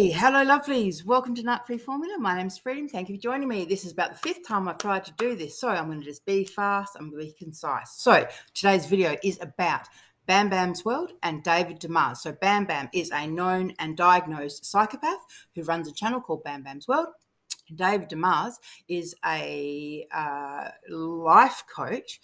Hey, hello, lovelies. Welcome to Nut Free Formula. My name's Freedom. Thank you for joining me. This is about the fifth time I've tried to do this, so I'm going to just be fast. I'm going to be concise. So today's video is about Bam Bam's World and David Demars. So Bam Bam is a known and diagnosed psychopath who runs a channel called Bam Bam's World. David Demars is a life coach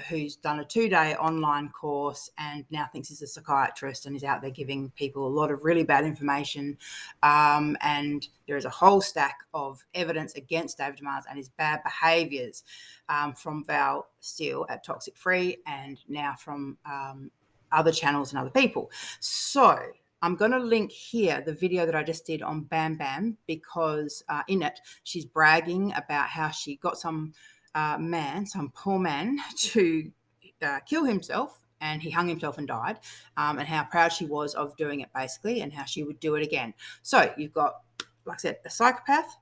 who's done a 2-day online course and now thinks he's a psychiatrist and is out there giving people a lot of really bad information. And there is a whole stack of evidence against David Demars and his bad behaviours from Val Steele at Toxic Free and now from other channels and other people. So I'm going to link here the video that I just did on Bam Bam because in it, she's bragging about how she got some poor man to kill himself, and he hung himself and died, and how proud she was of doing it, basically, and how she would do it again. So you've got, like I said, a psychopath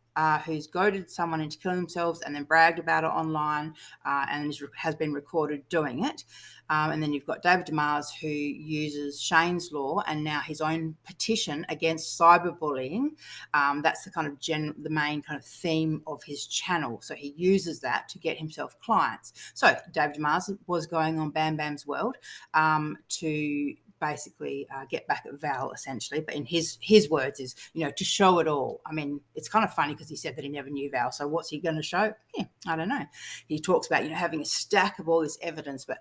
who's goaded someone into killing themselves and then bragged about it online and has been recorded doing it. And then you've got David Demars, who uses Shane's law and now his own petition against cyberbullying. That's the kind of the main kind of theme of his channel. So he uses that to get himself clients. So David Demars was going on Bam Bam's World to basically get back at Val, essentially, but in his words is, to show it all. I mean, it's kind of funny because he said that he never knew Val, so what's he going to show? I don't know. He talks about having a stack of all this evidence, but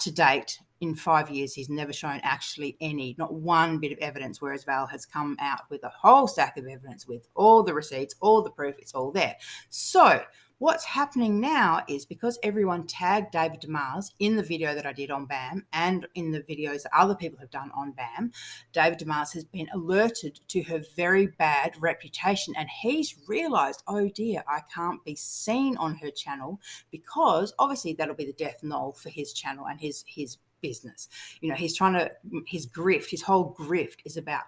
to date, in 5 years, he's never shown actually not one bit of evidence, whereas Val has come out with a whole stack of evidence with all the receipts, all the proof, it's all there. So what's happening now is, because everyone tagged David Demars in the video that I did on Bam and in the videos that other people have done on Bam, David Demars has been alerted to her very bad reputation, and he's realised, oh dear, I can't be seen on her channel, because obviously that'll be the death knell for his channel and his business. He's trying to, his whole grift is about,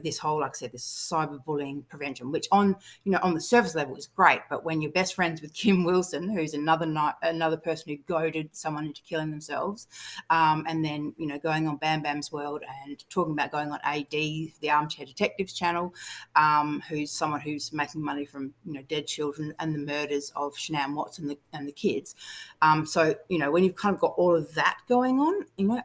this whole, like I said, this cyberbullying prevention, which on the surface level is great. But when you're best friends with Kim Wilson, who's another person who goaded someone into killing themselves, and then, going on Bam Bam's World and talking about going on AD, the Armchair Detectives channel, who's someone who's making money from, dead children and the murders of Shanann Watts and the kids. So, when you've kind of got all of that going on,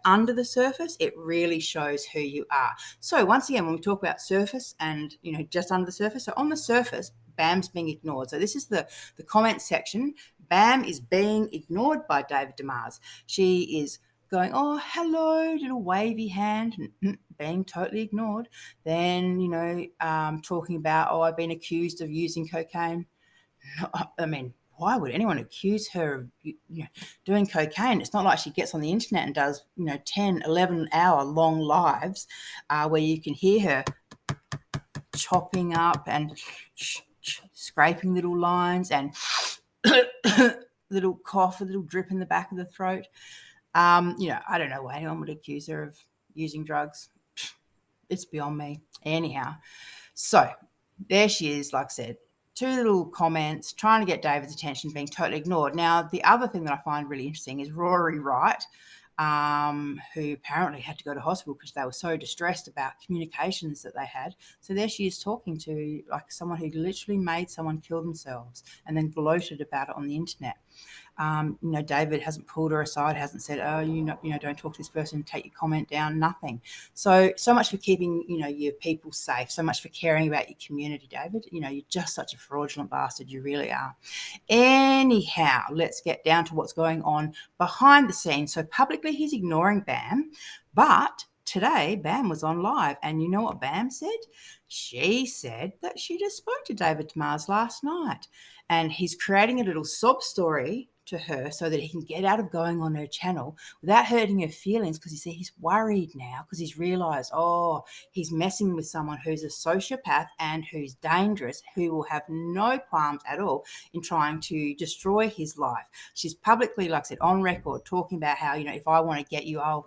under the surface, it really shows who you are. So once again, when we talk about surface and, just under the surface, so on the surface, Bam's being ignored. So this is the comment section. Bam is being ignored by David Demars. She is going, oh, hello, little wavy hand, being totally ignored. Then, talking about, oh, I've been accused of using cocaine. I mean, why would anyone accuse her of doing cocaine? It's not like she gets on the internet and does 10, 11-hour long lives where you can hear her chopping up and scraping little lines and little cough, a little drip in the back of the throat. I don't know why anyone would accuse her of using drugs. It's beyond me. Anyhow, so there she is, like I said, 2 little comments, trying to get David's attention, being totally ignored. Now, the other thing that I find really interesting is Rory Wright, who apparently had to go to hospital because they were so distressed about communications that they had. So there she is talking to someone who literally made someone kill themselves and then gloated about it on the internet. David hasn't pulled her aside, hasn't said, oh, don't talk to this person, take your comment down, nothing. So much for keeping, your people safe, so much for caring about your community, David. You're just such a fraudulent bastard, you really are. Anyhow, let's get down to what's going on behind the scenes. So publicly he's ignoring Bam, but today Bam was on live, and you know what Bam said? She said that she just spoke to David Demars last night, and he's creating a little sob story to her so that he can get out of going on her channel without hurting her feelings, because he's worried now because he's realised, he's messing with someone who's a sociopath and who's dangerous, who will have no qualms at all in trying to destroy his life. She's publicly, like I said, on record, talking about how, if I want to get you, I'll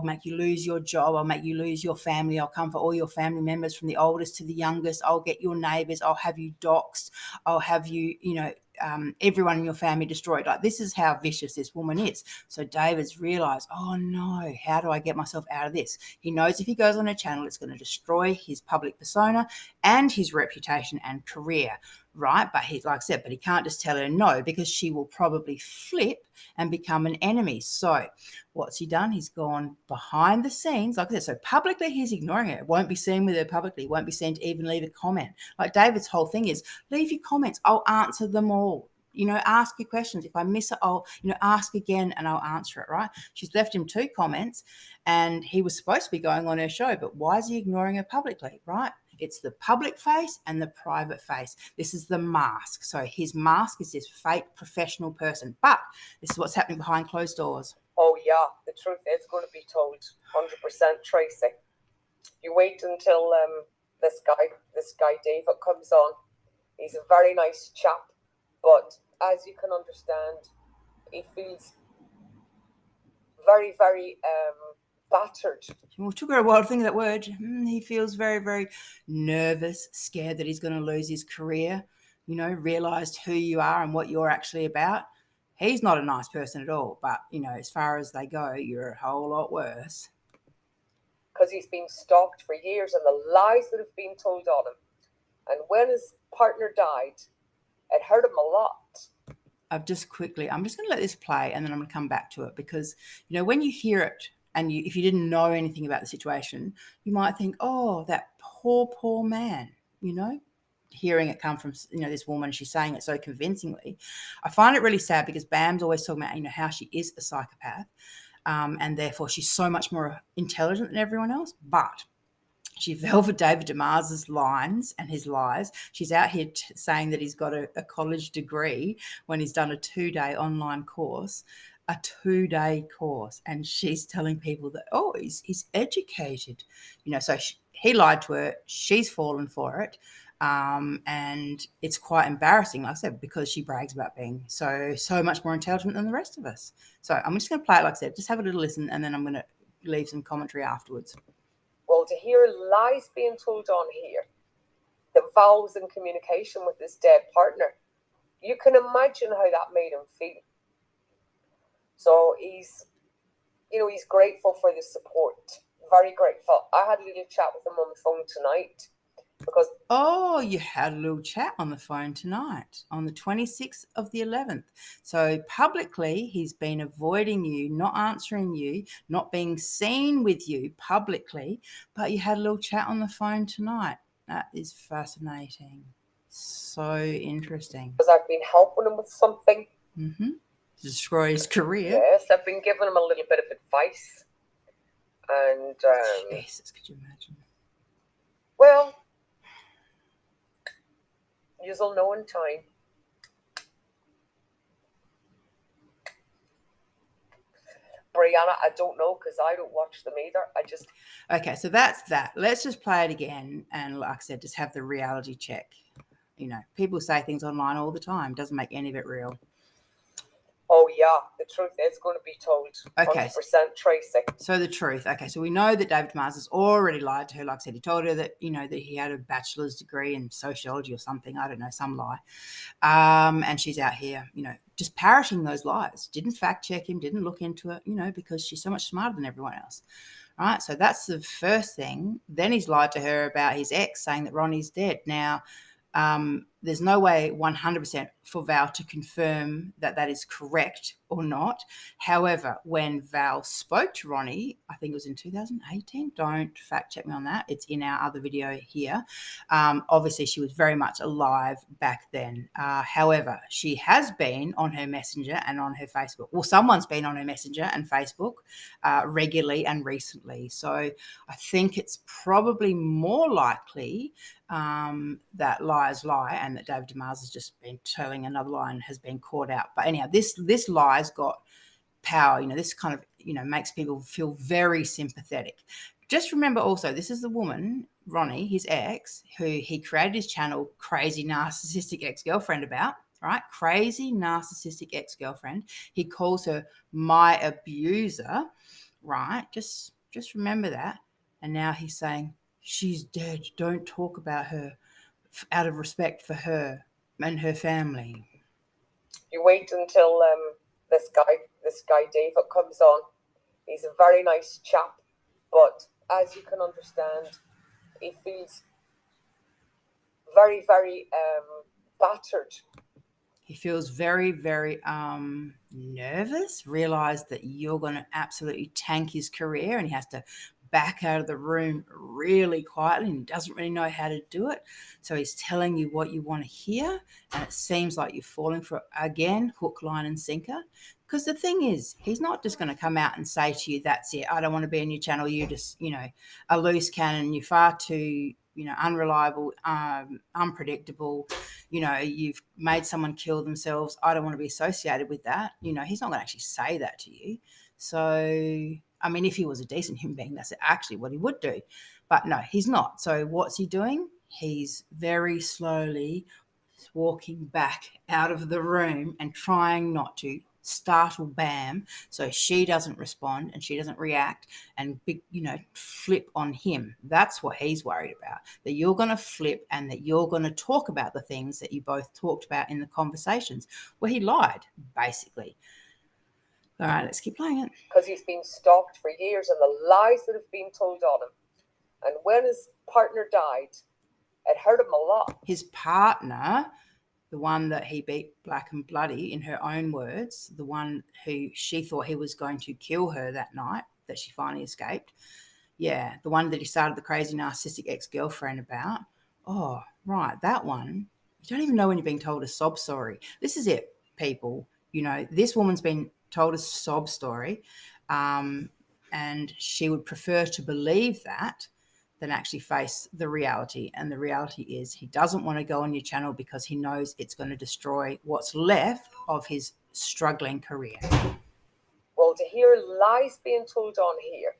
make you lose your job, I'll make you lose your family, I'll come for all your family members from the oldest to the youngest, I'll get your neighbours, I'll have you doxxed, I'll have you, everyone in your family destroyed. Like, this is how vicious this woman is. So David's realised, oh no, how do I get myself out of this? He knows if he goes on her channel, it's going to destroy his public persona and his reputation and career, right? But he, like I said, but he can't just tell her no, because she will probably flip and become an enemy. So what's he done? He's gone behind the scenes, like I said. So publicly, he's ignoring her. Won't be seen with her publicly. Won't be seen to even leave a comment. Like David's whole thing is, leave your comments. I'll answer them all. Ask your questions. If I miss it, I'll, ask again and I'll answer it, right? She's left him 2 comments and he was supposed to be going on her show, but why is he ignoring her publicly, right? It's the public face and the private face. This is the mask. So his mask is this fake professional person, but this is what's happening behind closed doors. Oh yeah, the truth is going to be told. 100%, Tracy. You wait until this guy David comes on. He's a very nice chap, but as you can understand, he feels very, very battered. Well, it took her a while to think of that word. He feels very, very nervous, scared that he's going to lose his career, realised who you are and what you're actually about. He's not a nice person at all, but, as far as they go, you're a whole lot worse. Because he's been stalked for years and the lies that have been told on him. And when his partner died, it hurt him a lot. I'm just going to let this play and then I'm going to come back to it, because, when you hear it and if you didn't know anything about the situation, you might think, oh, that poor man, hearing it come from, this woman, she's saying it so convincingly. I find it really sad because Bam's always talking about, how she is a psychopath, and therefore she's so much more intelligent than everyone else. But she fell for David Demars' lines and his lies. She's out here saying that he's got a college degree when he's done a 2-day online course. A 2-day course, and she's telling people that, oh, he's educated, so he lied to her. She's fallen for it, and it's quite embarrassing, like I said, because she brags about being so much more intelligent than the rest of us. So I'm just going to play it, like I said, just have a little listen, and then I'm going to leave some commentary afterwards. Well, to hear lies being told on here, the vows and communication with his dead partner, you can imagine how that made him feel. So he's grateful for the support. Very grateful. I had a little chat with him on the phone tonight because... Oh, you had a little chat on the phone tonight on the 26th of the 11th. So publicly, he's been avoiding you, not answering you, not being seen with you publicly, but you had a little chat on the phone tonight. That is fascinating. So interesting. Because I've been helping him with something. Mm-hmm. Destroy his career. Yes, I've been giving him a little bit of advice. And Jesus, could you imagine? Well, you'll know in time. Brianna, I don't know because I don't watch them either. Okay, so that's that. Let's just play it again, and like I said, just have the reality check. People say things online all the time. Doesn't make any of it real. Oh, yeah, the truth is going to be told. Okay. 100%, Tracy. So the truth. Okay, so we know that David Demars has already lied to her. Like I said, he told her that, that he had a bachelor's degree in sociology or something. I don't know, some lie. And she's out here, just parroting those lies. Didn't fact check him, didn't look into it, because she's so much smarter than everyone else. All right, so that's the first thing. Then he's lied to her about his ex, saying that Ronnie's dead. Now, there's no way 100% for Val to confirm that is correct or not. However, when Val spoke to Ronnie, I think it was in 2018, don't fact check me on that. It's in our other video here. Obviously, she was very much alive back then. However, she has been on her Messenger and on her Facebook. Well, someone's been on her Messenger and Facebook regularly and recently. So I think it's probably more likely that lies lie and that David Demars has just been telling another lie and has been caught out. But anyhow, this lie's got power. This kind of, makes people feel very sympathetic. Just remember also, this is the woman, Ronnie, his ex, who he created his channel Crazy Narcissistic Ex-Girlfriend about, right? Crazy Narcissistic Ex-Girlfriend. He calls her my abuser, right? Just remember that. And now he's saying, she's dead. Don't talk about her, out of respect for her and her family. You wait until this guy David comes on. He's a very nice chap, but as you can understand, he feels very, very battered. He feels very, very nervous, realised that you're going to absolutely tank his career, and he has to back out of the room really quietly, and he doesn't really know how to do it. So he's telling you what you want to hear, and it seems like you're falling for, again, hook, line and sinker. Because the thing is, he's not just going to come out and say to you, that's it, I don't want to be on your channel, you just, a loose cannon, you're far too, unreliable, unpredictable, you've made someone kill themselves, I don't want to be associated with that. He's not going to actually say that to you. So, I mean, if he was a decent human being, that's actually what he would do. But no, he's not. So what's he doing? He's very slowly walking back out of the room and trying not to startle Bam so she doesn't respond and she doesn't react and flip on him. That's what he's worried about, that you're going to flip and that you're going to talk about the things that you both talked about in the conversations where he lied, basically. All right, let's keep playing it. Because he's been stalked for years and the lies that have been told on him. And when his partner died, it hurt him a lot. His partner, the one that he beat black and bloody, in her own words, the one who she thought he was going to kill her that night, that she finally escaped. Yeah, the one that he started the crazy narcissistic ex-girlfriend about. Oh, right, that one. You don't even know when you're being told a sob story. This is it, people. This woman's been told a sob story, and she would prefer to believe that than actually face the reality. And the reality is he doesn't want to go on your channel because he knows it's going to destroy what's left of his struggling career. Well, to hear lies being told on here,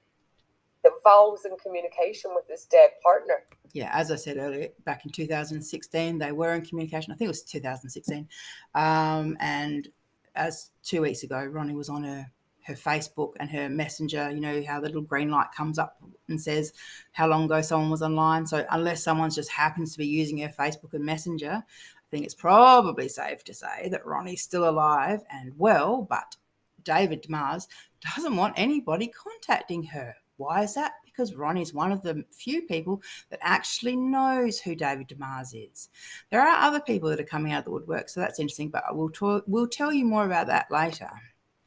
the vows in communication with his dead partner. Yeah, as I said earlier, back in 2016, they were in communication. I think it was 2016. And as 2 weeks ago, Ronnie was on her Facebook and her messenger, how the little green light comes up and says how long ago someone was online. So unless someone just happens to be using her Facebook and messenger, I think it's probably safe to say that Ronnie's still alive and well, but David Demars doesn't want anybody contacting her. Why is that? Because Ronnie's one of the few people that actually knows who David Demars is. There are other people that are coming out of the woodwork, so that's interesting, but we'll tell you more about that later.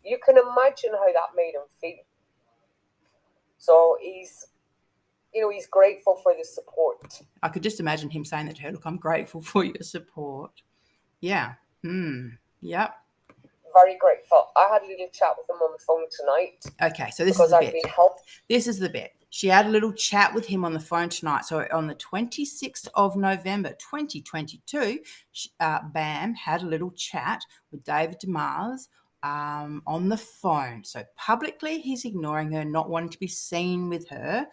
You can imagine how that made him feel. So he's grateful for the support. I could just imagine him saying that to her, look, I'm grateful for your support. Yeah. Yep. Very grateful. I had a little chat with him on the phone tonight. Okay, so this is the bit. This is the bit. She had a little chat with him on the phone tonight. So on the 26th of November, 2022, Bam had a little chat with David Demars on the phone. So publicly, he's ignoring her, not wanting to be seen with her,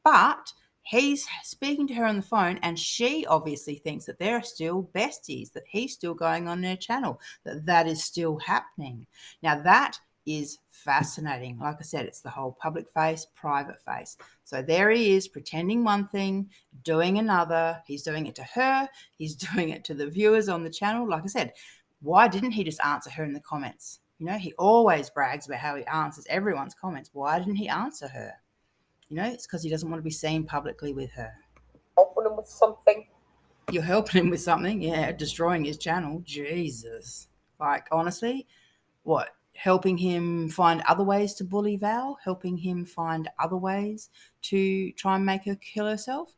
but he's speaking to her on the phone, and she obviously thinks that they're still besties, that he's still going on their channel, that is still happening. Now, that is fascinating. Like I said, it's the whole public face, private face. So there he is, pretending one thing, doing another. He's doing it to her. He's doing it to the viewers on the channel. Like I said, why didn't he just answer her in the comments? He always brags about how he answers everyone's comments. Why didn't he answer her? It's because he doesn't want to be seen publicly with her. Helping him with something. You're helping him with something? Yeah, destroying his channel. Jesus. Like, honestly, what? Helping him find other ways to bully Val? Helping him find other ways to try and make her kill herself?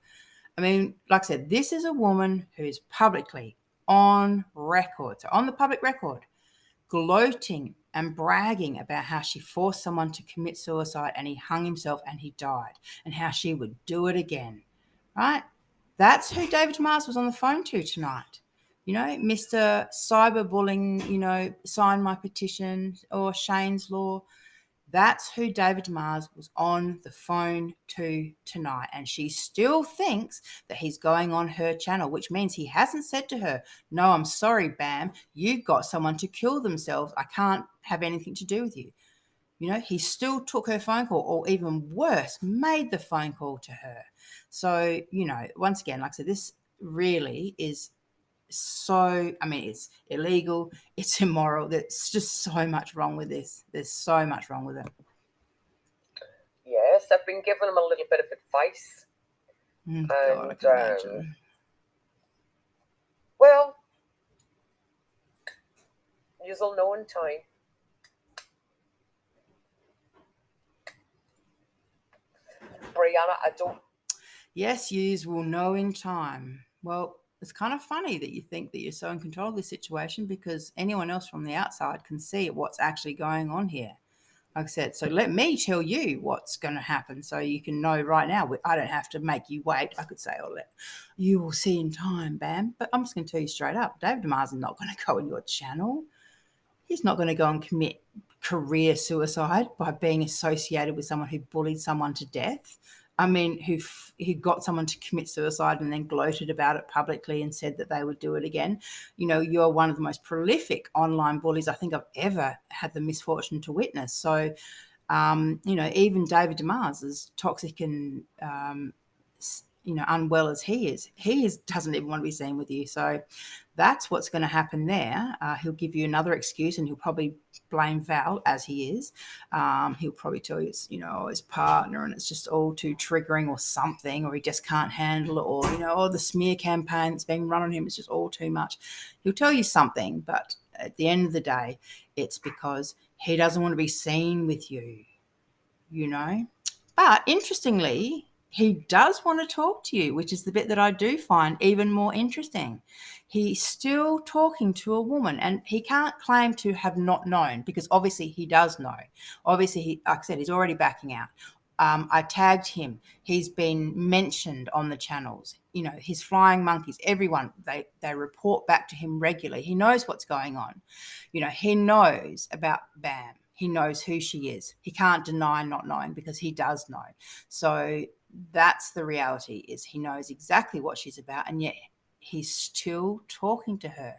I mean, like I said, this is a woman who's publicly on record, so on the public record, gloating and bragging about how she forced someone to commit suicide and he hung himself and he died, and how she would do it again, right? That's who David Demars was on the phone to tonight. Mr. Cyberbullying, sign my petition, or Shane's Law. That's who David Demars was on the phone to tonight. And she still thinks that he's going on her channel, which means he hasn't said to her, no, I'm sorry, Bam, you got someone to kill themselves. I can't have anything to do with you. He still took her phone call, or even worse, made the phone call to her. So, once again, like I said, this really is so, I mean, it's illegal, it's immoral. There's just so much wrong with this. There's so much wrong with it. Yes, I've been giving him a little bit of advice. God, I can imagine. Well, you'll know in time. Brianna, I don't. Yes, yous will know in time. Well, it's kind of funny that you think that you're so in control of this situation, because anyone else from the outside can see what's actually going on here. Like I said, so let me tell you what's going to happen so you can know right now. I don't have to make you wait. I could say, oh, you will see in time, bam. But I'm just going to tell you straight up, David Demars is not going to go on your channel. He's not going to go and commit career suicide by being associated with someone who bullied someone to death. I mean, who got someone to commit suicide and then gloated about it publicly and said that they would do it again. You know, you're one of the most prolific online bullies I think I've ever had the misfortune to witness. So, you know, even David Demars, as toxic and unwell as he doesn't even want to be seen with you. So that's what's going to happen there. He'll give you another excuse, and he'll probably blame Val, as he is. He'll probably tell you it's, his partner, and it's just all too triggering or something, or he just can't handle it, or, the smear campaign that's being run on him is just all too much. He'll tell you something, but at the end of the day, it's because he doesn't want to be seen with you, But interestingly, he does want to talk to you, which is the bit that I do find even more interesting. He's still talking to a woman, and he can't claim to have not known, because obviously he does know. Obviously, like I said, he's already backing out. I tagged him. He's been mentioned on the channels. His flying monkeys, everyone, they report back to him regularly. He knows what's going on. He knows about Bam. He knows who she is. He can't deny not knowing, because he does know. So that's the reality, is he knows exactly what she's about, and yet he's still talking to her.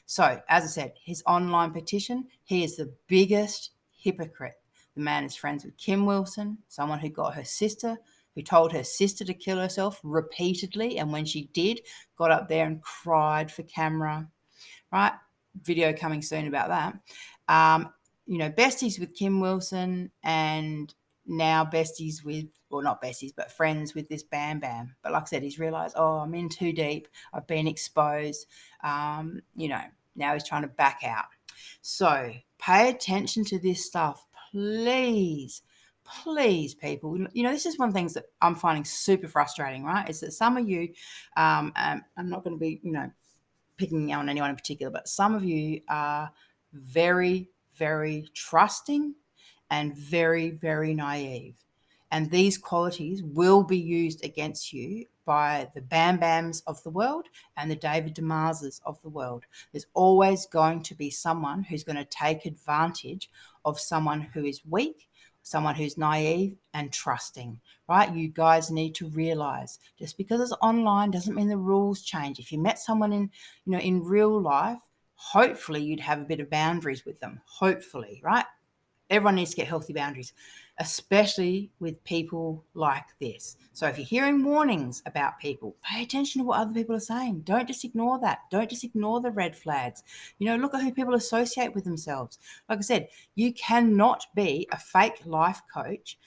So, as I said, his online petition, he is the biggest hypocrite. The man is friends with Kim Wilson, someone who told her sister to kill herself repeatedly, and when she did, got up there and cried for camera, right? Video coming soon about that. Besties with Kim Wilson, and now besties with, well, not besties, but friends with this Bam Bam. But like I said, he's realised, I'm in too deep. I've been exposed. Now he's trying to back out. So pay attention to this stuff, please. Please, people. This is one of the things that I'm finding super frustrating, right? Is that some of you, I'm not going to be, picking on anyone in particular, but some of you are very, very trusting and very, very naive. And these qualities will be used against you by the Bam Bams of the world and the David Demarses of the world. There's always going to be someone who's going to take advantage of someone who is weak, someone who's naive and trusting, right? You guys need to realize, just because it's online doesn't mean the rules change. If you met someone in real life, hopefully you'd have a bit of boundaries with them, hopefully, right? Everyone needs to get healthy boundaries, especially with people like this. So if you're hearing warnings about people, pay attention to what other people are saying. Don't just ignore that. Don't just ignore the red flags. Look at who people associate with themselves. Like I said, you cannot be a fake life coach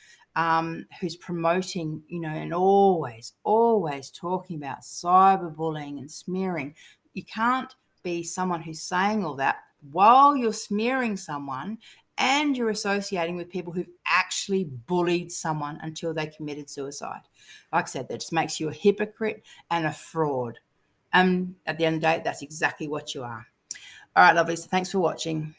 who's promoting, and always talking about cyberbullying and smearing. You can't be someone who's saying all that while you're smearing someone and you're associating with people who've actually bullied someone until they committed suicide. Like I said, that just makes you a hypocrite and a fraud. And at the end of the day, that's exactly what you are. All right, lovely. So thanks for watching.